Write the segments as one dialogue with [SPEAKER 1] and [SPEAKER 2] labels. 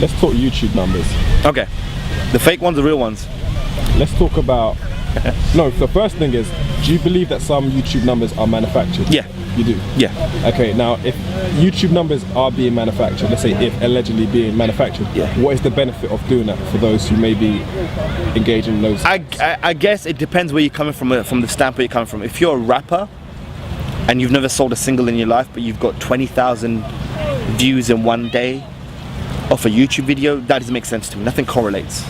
[SPEAKER 1] Let's talk YouTube numbers.
[SPEAKER 2] Okay. The fake ones, the real ones.
[SPEAKER 1] Let's talk about... No, the first thing is, do you believe that some YouTube numbers are manufactured?
[SPEAKER 2] Yeah.
[SPEAKER 1] You do?
[SPEAKER 2] Yeah.
[SPEAKER 1] Okay, now if YouTube numbers are being manufactured, let's say if allegedly being manufactured, what is the benefit of doing that for those who may be engaging in those?
[SPEAKER 2] I guess it depends where you're coming from the standpoint you're coming from. If you're a rapper and you've never sold a single in your life, but you've got 20,000 views in one day off a YouTube video, that doesn't make sense to me. Nothing correlates.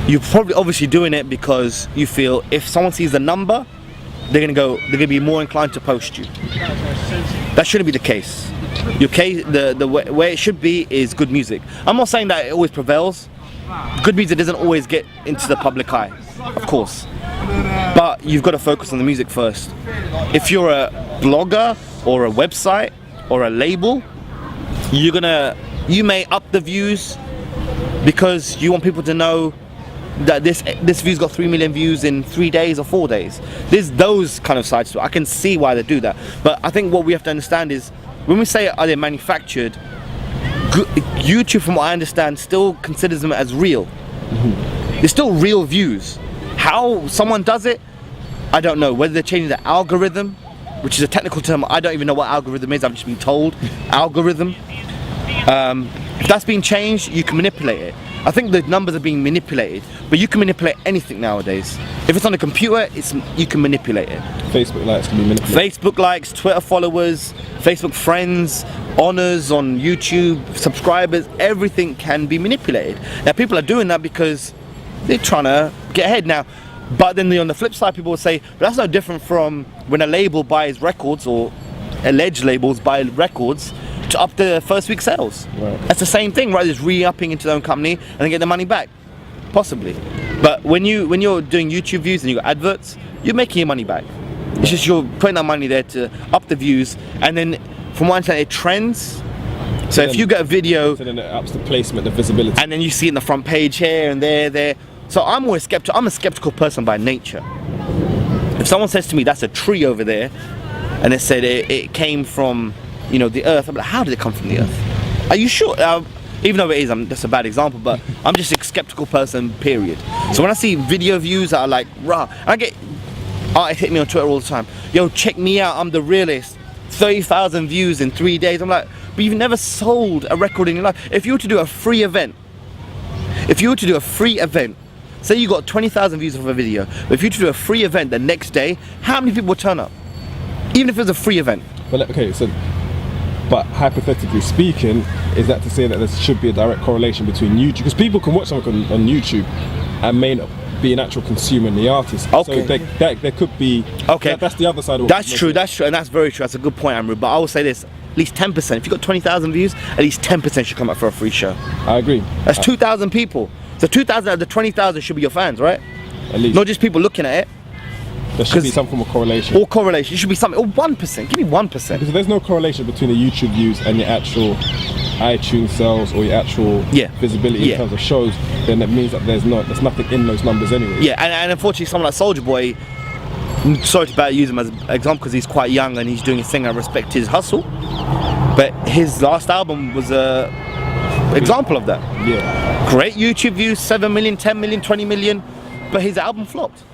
[SPEAKER 2] You're probably obviously doing it because you feel if someone sees the number, they're gonna be more inclined to post you. That shouldn't be the case. Your case, the way it should be is good music. I'm not saying that it always prevails. Good music doesn't always get into the public eye, of course. But you've got to focus on the music first. If you're a blogger or a website or a label, you may up the views because you want people to know that this view's got 3 million views in 3 days or 4 days. There's those kind of sides to it. I can see why they do that. But I think what we have to understand is, when we say are they manufactured, YouTube, from what I understand, still considers them as real. It's still real views. How someone does it, I don't know. Whether they're changing the algorithm, which is a technical term, I don't even know what algorithm is, I've just been told. Algorithm. If that's being changed, you can manipulate it. I think the numbers are being manipulated, but you can manipulate anything nowadays. If it's on a computer, you can manipulate it.
[SPEAKER 1] Facebook likes can be manipulated.
[SPEAKER 2] Facebook likes, Twitter followers, Facebook friends, honors on YouTube, subscribers, everything can be manipulated. Now people are doing that because they're trying to get ahead now. But then on the flip side, people will say, but that's no different from when a label buys records, or alleged labels buy records to up the first week sales. Right. That's the same thing, right? Just re-upping into their own company and then get the money back, possibly. But when you're doing YouTube views and you got adverts, you're making your money back. It's just you're putting that money there to up the views, and then from one side it trends. So if you get a video,
[SPEAKER 1] so then it ups the placement, the visibility,
[SPEAKER 2] and then you see it in the front page here and there. So I'm always skeptical. I'm a skeptical person by nature. If someone says to me that's a tree over there, and they said it came from, you know, the earth, I'm like, how did it come from the earth? Are you sure? Even though it is, that's a bad example, but I'm just a skeptical person, period. So when I see video views that are like, rah, I get artists hit me on Twitter all the time. Yo, check me out, I'm the realist. 30,000 views in 3 days. I'm like, but you've never sold a record in your life. If you were to do a free event, say you got 20,000 views of a video, but if you were to do a free event the next day, how many people would turn up? Even if it was a free event.
[SPEAKER 1] Well, okay, so, but hypothetically speaking, is that to say that there should be a direct correlation between YouTube? Because people can watch something on YouTube and may not be an actual consumer and the artist.
[SPEAKER 2] Okay.
[SPEAKER 1] So there could be, that's the other side of it.
[SPEAKER 2] That's true, and that's very true. That's a good point, Amaru. But I will say this, at least 10%. If you've got 20,000 views, at least 10% should come up for a free show.
[SPEAKER 1] I agree.
[SPEAKER 2] That's 2,000 people. So 2,000 out of the 20,000 should be your fans, right?
[SPEAKER 1] At least.
[SPEAKER 2] Not just people looking at it.
[SPEAKER 1] There should be some form of correlation.
[SPEAKER 2] Or correlation. It should be something. Or 1%. Give me 1%.
[SPEAKER 1] Because there's no correlation between the YouTube views and your actual iTunes sales or your actual visibility in terms of shows. Then that means that there's nothing in those numbers anyway.
[SPEAKER 2] Yeah, and unfortunately, someone like Soulja Boy, sorry to use him as an example because he's quite young and he's doing his thing. I respect his hustle, but his last album was a example of that.
[SPEAKER 1] Yeah.
[SPEAKER 2] Great YouTube views, 7 million, 10 million, 20 million, but his album flopped.